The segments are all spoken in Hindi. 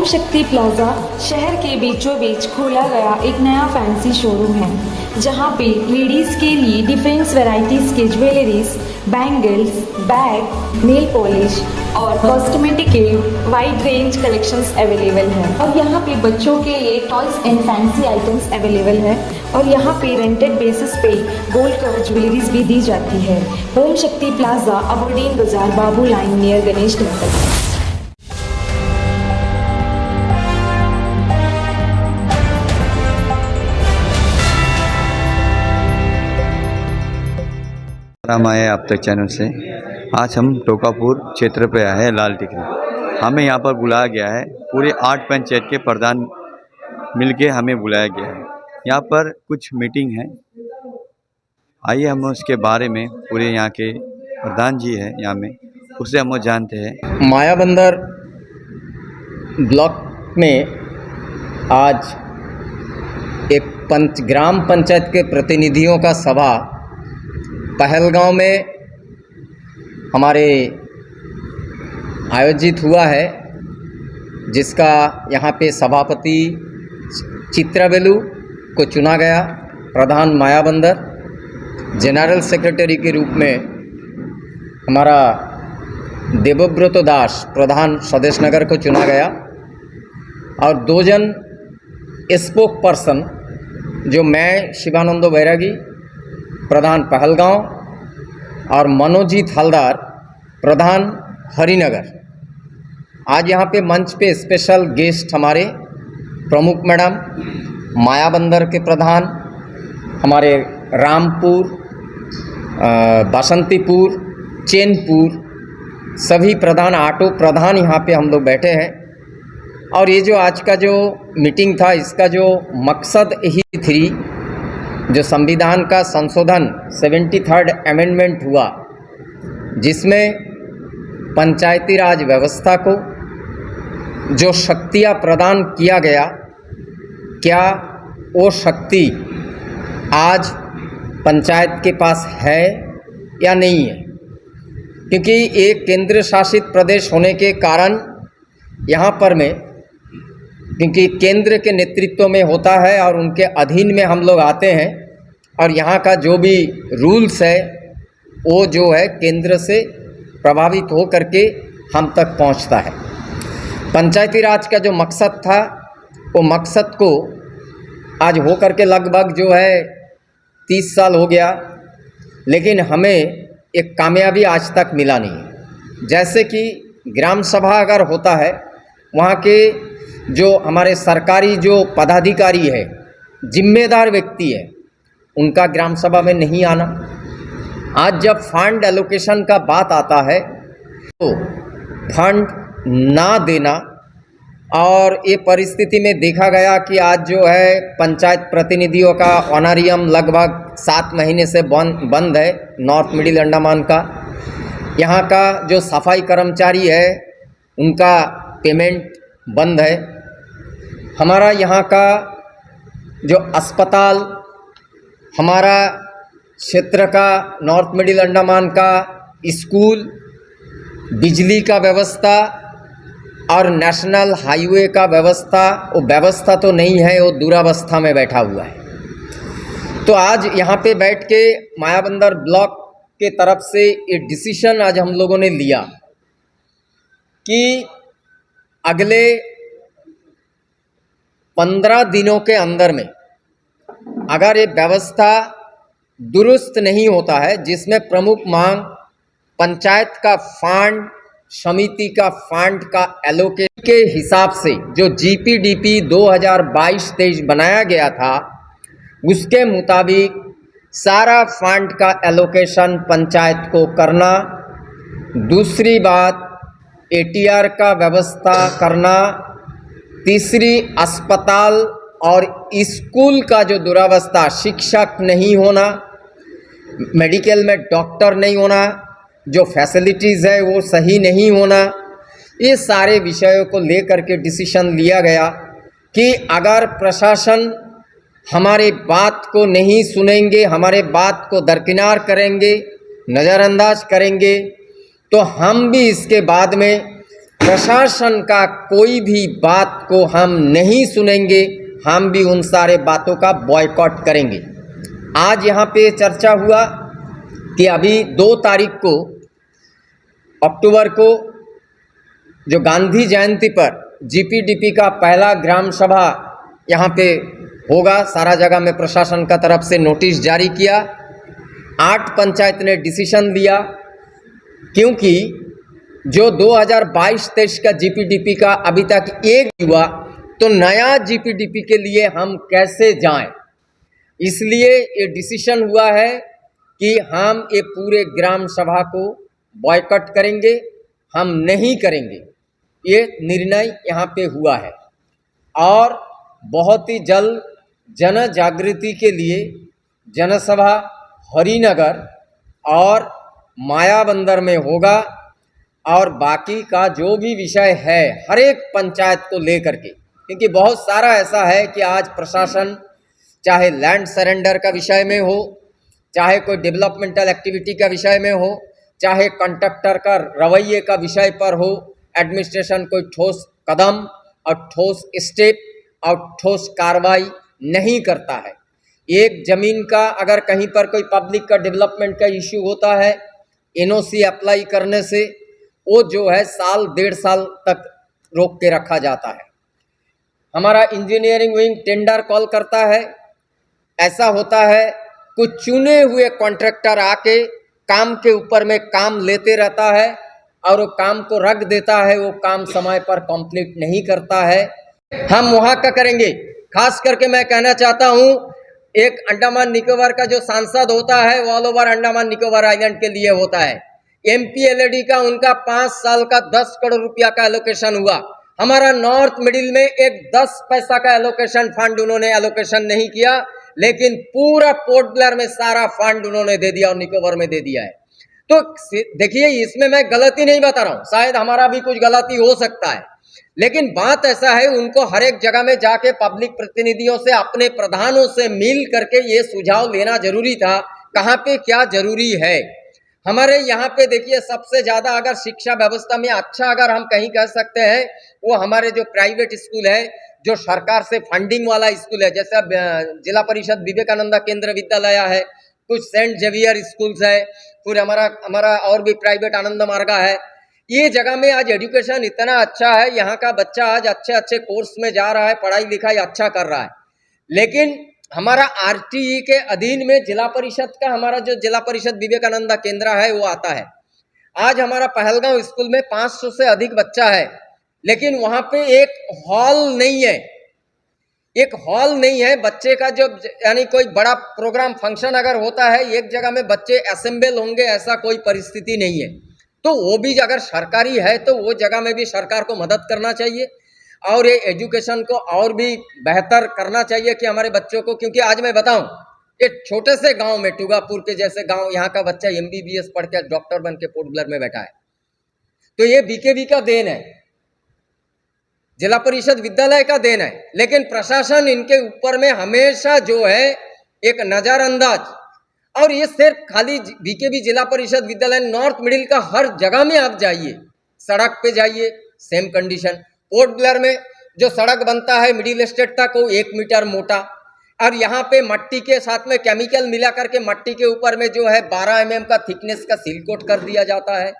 शक्ति प्लाजा शहर के बीचों बीच खोला गया एक नया फैंसी शोरूम है जहां पे लेडीज़ के लिए डिफरेंट वैरायटीज़ के jewelleries, bangles, bag, nail polish और कॉस्मेटिक के वाइड रेंज कलेक्शंस अवेलेबल है। और यहाँ पे बच्चों के लिए toys and fancy items available है और यहाँ पे रेंटेड बेसिस पे गोल्ड कवर ज्वेलरीज भी दी जाती है। Om Shakti plaza, Aberdeen Bazaar, Babu line near Ganesh temple. Ram आए आप तक चैनल से। आज हम टोकापुर क्षेत्र पे आए हैं, लाल टिकरी। हमें यहाँ पर बुलाया गया है, पूरे 8 पंचायत के प्रधान मिलके हमें बुलाया गया है। यहाँ पर कुछ मीटिंग है, आइए हम उसके बारे में पूरे यहाँ के प्रधान जी है यहाँ में, उससे हम जानते हैं। मायाबंदर ब्लॉक में आज एक ग्राम पंचायत के प्रतिनिधियों का सभा पहलगांव में हमारे आयोजित हुआ है, जिसका यहाँ पे सभापति चित्राबेलू को चुना गया, प्रधान मायाबंदर, जनरल सेक्रेटरी के रूप में हमारा देवव्रत दास प्रधान स्वदेश नगर को चुना गया और 2 जन स्पोक पर्सन जो मैं शिवानंदो बैरागी प्रधान पहलगांव और मनोजीत हलदार प्रधान हरिनगर। आज यहाँ पे मंच पे स्पेशल गेस्ट हमारे प्रमुख मैडम, मायाबंदर के प्रधान, हमारे रामपुर, बसंतीपुर, चैनपुर सभी प्रधान, ऑटो प्रधान यहाँ पे हम लोग बैठे हैं। और ये जो आज का जो मीटिंग था, इसका जो मकसद ही थी, जो संविधान का संशोधन 73rd अमेंडमेंट हुआ, जिसमें पंचायती राज व्यवस्था को जो शक्तियाँ प्रदान किया गया, क्या वो शक्ति आज पंचायत के पास है या नहीं है? क्योंकि एक केंद्र शासित प्रदेश होने के कारण यहाँ पर में, क्योंकि केंद्र के नेतृत्व में होता है और उनके अधीन में हम लोग आते हैं और यहाँ का जो भी रूल्स है वो जो है केंद्र से प्रभावित हो करके हम तक पहुँचता है। पंचायती राज का जो मकसद था, वो मकसद को आज हो करके लगभग जो है 30 साल हो गया, लेकिन हमें एक कामयाबी आज तक मिला नहीं। जैसे कि ग्राम सभा अगर होता है, वहाँ के जो हमारे सरकारी जो पदाधिकारी है, जिम्मेदार व्यक्ति है, उनका ग्राम सभा में नहीं आना। आज जब फंड एलोकेशन का बात आता है तो फंड ना देना, और ये परिस्थिति में देखा गया कि आज जो है पंचायत प्रतिनिधियों का ऑनरियम लगभग 7 महीने से बंद है नॉर्थ मिडिल अंडमान का। यहाँ का जो सफाई कर्मचारी है, उनका पेमेंट बंद है। हमारा यहाँ का जो अस्पताल, हमारा क्षेत्र का नॉर्थ मिडिल अंडमान का स्कूल, बिजली का व्यवस्था और नेशनल हाईवे का व्यवस्था, वो व्यवस्था तो नहीं है, वो दुरावस्था में बैठा हुआ है। तो आज यहाँ पे बैठ के मायाबंदर ब्लॉक के तरफ से ये डिसीजन आज हम लोगों ने लिया कि अगले 15 दिनों के अंदर में अगर ये व्यवस्था दुरुस्त नहीं होता है, जिसमें प्रमुख मांग पंचायत का फंड, समिति का फंड का एलोकेशन के हिसाब से जो जीपीडीपी 2022-23 बनाया गया था, उसके मुताबिक सारा फंड का एलोकेशन पंचायत को करना। दूसरी बात, एटीआर का व्यवस्था करना। तीसरी, अस्पताल और स्कूल का जो दुरावस्था, शिक्षक नहीं होना, मेडिकल में डॉक्टर नहीं होना, जो फैसिलिटीज़ है वो सही नहीं होना, ये सारे विषयों को लेकर के डिसीजन लिया गया कि अगर प्रशासन हमारे बात को नहीं सुनेंगे, हमारे बात को दरकिनार करेंगे, नज़रअंदाज करेंगे, तो हम भी इसके बाद में प्रशासन का कोई भी बात को हम नहीं सुनेंगे, हम भी उन सारे बातों का बॉयकॉट करेंगे। आज यहाँ पे चर्चा हुआ कि अभी 2 तारीख को अक्टूबर को जो गांधी जयंती पर जीपीडीपी का पहला ग्राम सभा यहाँ पे होगा। सारा जगह में प्रशासन का तरफ से नोटिस जारी किया। 8 पंचायत ने डिसीजन लिया, क्योंकि जो 2022-23 का जीपीडीपी का अभी तक एक हुआ, तो नया जीपीडीपी के लिए हम कैसे जाएं। इसलिए ये डिसीजन हुआ है कि हम ये पूरे ग्राम सभा को बॉयकॉट करेंगे, हम नहीं करेंगे। ये निर्णय यहाँ पे हुआ है और बहुत ही जल्द जन जागृति के लिए जनसभा हरिनगर और मायाबंदर में होगा। और बाकी का जो भी विषय है हर एक पंचायत को लेकर के, क्योंकि बहुत सारा ऐसा है कि आज प्रशासन चाहे लैंड सरेंडर का विषय में हो, चाहे कोई डेवलपमेंटल एक्टिविटी का विषय में हो, चाहे कंट्रक्टर का रवैये का विषय पर हो, एडमिनिस्ट्रेशन कोई ठोस कदम और ठोस स्टेप और ठोस कार्रवाई नहीं करता है। एक ज़मीन का अगर कहीं पर कोई पब्लिक का डेवलपमेंट का इश्यू होता है, एनओसी अप्लाई करने से वो जो है 1.5 साल तक रोक के रखा जाता है। हमारा इंजीनियरिंग विंग टेंडर कॉल करता है, ऐसा होता है कुछ चुने हुए कॉन्ट्रैक्टर आके काम के ऊपर में काम लेते रहता है और वो काम को रख देता है, वो काम समय पर कंप्लीट नहीं करता है। हम वहाँ का करेंगे। खास करके मैं कहना चाहता हूँ, एक अंडमान निकोबार का जो सांसद होता है वो all over Andaman Nicobar island के लिए होता है। एमपीएलएडी का उनका 5 साल का 10 करोड़ रुपया का एलोकेशन हुआ। हमारा नॉर्थ मिडिल में एक 10 पैसा का एलोकेशन फंड उन्होंने एलोकेशन नहीं किया, लेकिन पूरा पोर्ट ब्लेयर में सारा फंड उन्होंने दे दिया और निकोबार में दे दिया है। तो देखिए, इसमें मैं गलती नहीं बता रहा हूँ, शायद हमारा भी कुछ गलती हो सकता है, लेकिन बात ऐसा है उनको हर एक जगह में जाके पब्लिक प्रतिनिधियों से, अपने प्रधानों से मिल करके ये सुझाव लेना जरूरी था, कहाँ पे क्या जरूरी है। हमारे यहाँ पे देखिए, सबसे ज़्यादा अगर शिक्षा व्यवस्था में अच्छा अगर हम कहीं कह सकते हैं, वो हमारे जो प्राइवेट स्कूल है, जो सरकार से फंडिंग वाला स्कूल है, जैसे जिला परिषद विवेकानंदा केंद्र विद्यालय है, कुछ सेंट जेवियर स्कूल्स है, फिर हमारा और भी प्राइवेट आनंद मार्गा है। ये जगह में आज एजुकेशन इतना अच्छा है, यहाँ का बच्चा आज अच्छे अच्छे कोर्स में जा रहा है, पढ़ाई लिखाई अच्छा कर रहा है। लेकिन हमारा आरटीई के अधीन में जिला परिषद का, हमारा जो जिला परिषद विवेकानंदा केंद्र है वो आता है। आज हमारा पहलगांव स्कूल में 500 से अधिक बच्चा है, लेकिन वहाँ पे एक हॉल नहीं है, एक हॉल नहीं है। बच्चे का जो यानी कोई बड़ा प्रोग्राम फंक्शन अगर होता है, एक जगह में बच्चे असेंबल होंगे, ऐसा कोई परिस्थिति नहीं है। तो वो भी अगर सरकारी है तो वो जगह में भी सरकार को मदद करना चाहिए और ये एजुकेशन को और भी बेहतर करना चाहिए कि हमारे बच्चों को, क्योंकि आज मैं बताऊं, एक छोटे से गांव में, टुगापुर के जैसे गांव, यहाँ का बच्चा एमबीबीएस पढ़ के डॉक्टर बन के पोर्ट ब्लेयर में बैठा है। तो ये बीकेबी का देन है, जिला परिषद विद्यालय का देन है, लेकिन प्रशासन इनके ऊपर में हमेशा जो है एक नजरअंदाज। और ये सिर्फ खाली बीकेबी जिला परिषद विद्यालय, नॉर्थ मिडिल का हर जगह में आप जाइए, सड़क पे जाइए, सेम कंडीशन। पोर्ट ब्लेयर में जो सड़क बनता है मिडिल स्टेट तक, वो 1 मीटर मोटा, और यहाँ पे मट्टी के साथ में केमिकल मिला करके मट्टी के ऊपर में जो है 12 mm का थिकनेस का सील कोट कर दिया जाता है।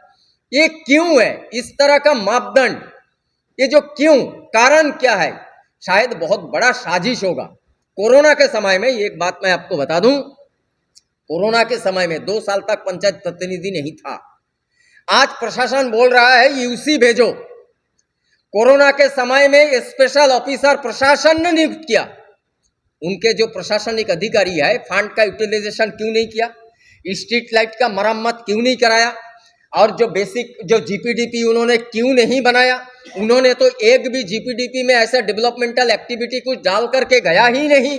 ये क्यों है इस तरह का मापदंड? ये जो क्यों, कारण क्या है? शायद बहुत बड़ा साजिश होगा। कोरोना के समय में, एक बात मैं आपको बता दूं, कोरोना के समय में 2 साल तक पंचायत प्रतिनिधि नहीं था। आज प्रशासन बोल रहा है यूसी भेजो। कोरोना के समय में स्पेशल ऑफिसर प्रशासन ने नियुक्त किया। उनके जो प्रशासनिक अधिकारी है, फंड का यूटिलाइजेशन क्यों नहीं किया? स्ट्रीट लाइट का मरम्मत क्यों नहीं कराया? और जो बेसिक जो जीपीडीपी उन्होंने क्यों नहीं बनाया? उन्होंने तो एक भी जीपीडीपी में ऐसा डेवलपमेंटल एक्टिविटी कुछ डाल करके गया ही नहीं।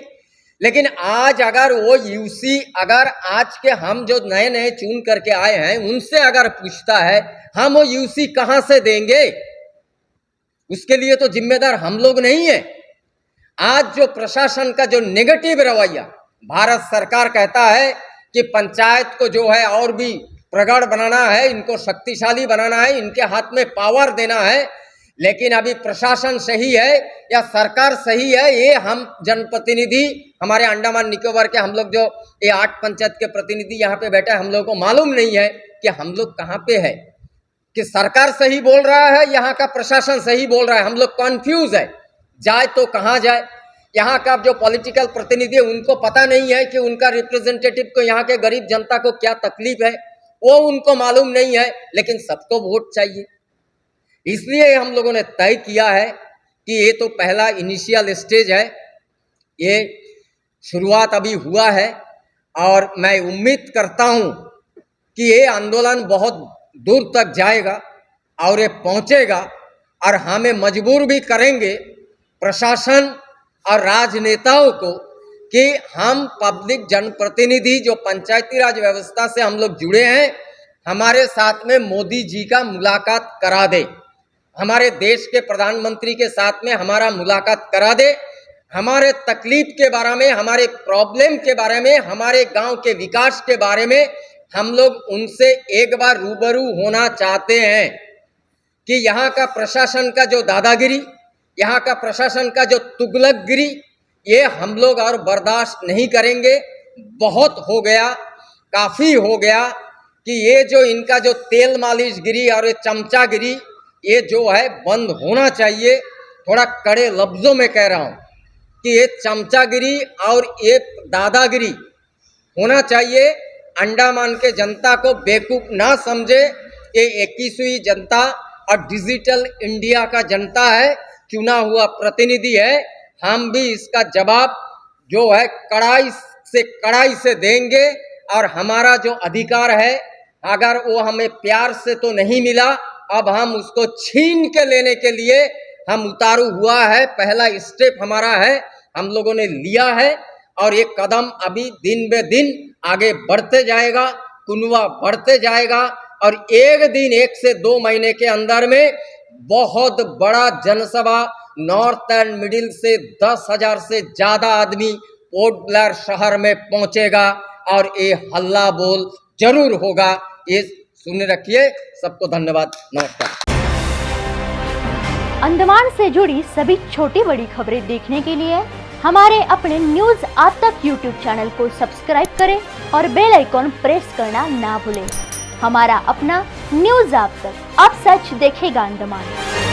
लेकिन आज अगर वो यूसी, अगर आज के हम जो नए नए चुन करके आए हैं उनसे अगर पूछता है, हम वो यूसी कहां से देंगे? उसके लिए तो जिम्मेदार हम लोग नहीं है। आज जो प्रशासन का जो नेगेटिव रवैया, भारत सरकार कहता है कि पंचायत को जो है और भी प्रगाढ़ बनाना है, इनको शक्तिशाली बनाना है, इनके हाथ में पावर देना है। लेकिन अभी प्रशासन सही है या सरकार सही है, ये हम जनप्रतिनिधि, हमारे अंडमान निकोबार के हम लोग जो ये 8 पंचायत के प्रतिनिधि यहाँ पे बैठे हैं, हम लोगों को मालूम नहीं है कि हम लोग कहाँ पे है, कि सरकार सही बोल रहा है, यहाँ का प्रशासन सही बोल रहा है। हम लोग कन्फ्यूज है, जाए तो कहाँ जाए। यहाँ का जो पॉलिटिकल प्रतिनिधि है उनको पता नहीं है कि उनका रिप्रेजेंटेटिव को, यहाँ के गरीब जनता को क्या तकलीफ है, वो उनको मालूम नहीं है। लेकिन सबको वोट चाहिए, इसलिए हम लोगों ने तय किया है कि ये तो पहला इनिशियल स्टेज है, ये शुरुआत अभी हुआ है और मैं उम्मीद करता हूँ कि ये आंदोलन बहुत दूर तक जाएगा और ये पहुँचेगा और हमें मजबूर भी करेंगे प्रशासन और राजनेताओं को कि हम पब्लिक जनप्रतिनिधि जो पंचायती राज व्यवस्था से हम लोग जुड़े हैं, हमारे साथ में मोदी जी का मुलाकात करा दे, हमारे देश के प्रधानमंत्री के साथ में हमारा मुलाकात करा दे, हमारे तकलीफ के बारे में, हमारे प्रॉब्लम के बारे में, हमारे गांव के विकास के बारे में हम लोग उनसे एक बार रूबरू होना चाहते हैं कि यहाँ का प्रशासन का जो दादागिरी, यहाँ का प्रशासन का जो तुगलकगिरी, ये हम लोग और बर्दाश्त नहीं करेंगे। बहुत हो गया, काफ़ी हो गया कि ये जो इनका जो तेल मालिश गिरी और ये चमचागिरी, ये जो है बंद होना चाहिए। थोड़ा कड़े लफ्ज़ों में कह रहा हूँ कि ये चमचागिरी और ये दादागिरी होना चाहिए। अंडमान के जनता को बेवकूफ़ ना समझे, ये 21वीं जनता और डिजिटल इंडिया का जनता है, चुना हुआ प्रतिनिधि है। हम भी इसका जवाब जो है कड़ाई से देंगे और हमारा जो अधिकार है, अगर वो हमें प्यार से तो नहीं मिला, अब हम उसको छीन के लेने के लिए हम उतारू हुआ है। पहला स्टेप हमारा है, हम लोगों ने लिया है और ये कदम अभी दिन बे दिन आगे बढ़ते जाएगा, कुनवा बढ़ते जाएगा और एक दिन 1 से 2 महीने के अंदर में बहुत बड़ा जनसभा नॉर्थ एंड मिडिल से 10,000 से ज़्यादा आदमी पोर्ट ब्लेयर शहर में पहुंचेगा और ये हल्ला बोल जरूर होगा। ये सुन रखिए। सबको धन्यवाद, नमस्कार। अंडमान से जुड़ी सभी छोटी बड़ी खबरें देखने के लिए हमारे अपने न्यूज आज तक यूट्यूब चैनल को सब्सक्राइब करें और बेल आइकॉन प्रेस करना ना भूलें। हमारा अपना न्यूज आज तक, अब सच देखेगा अंडमान।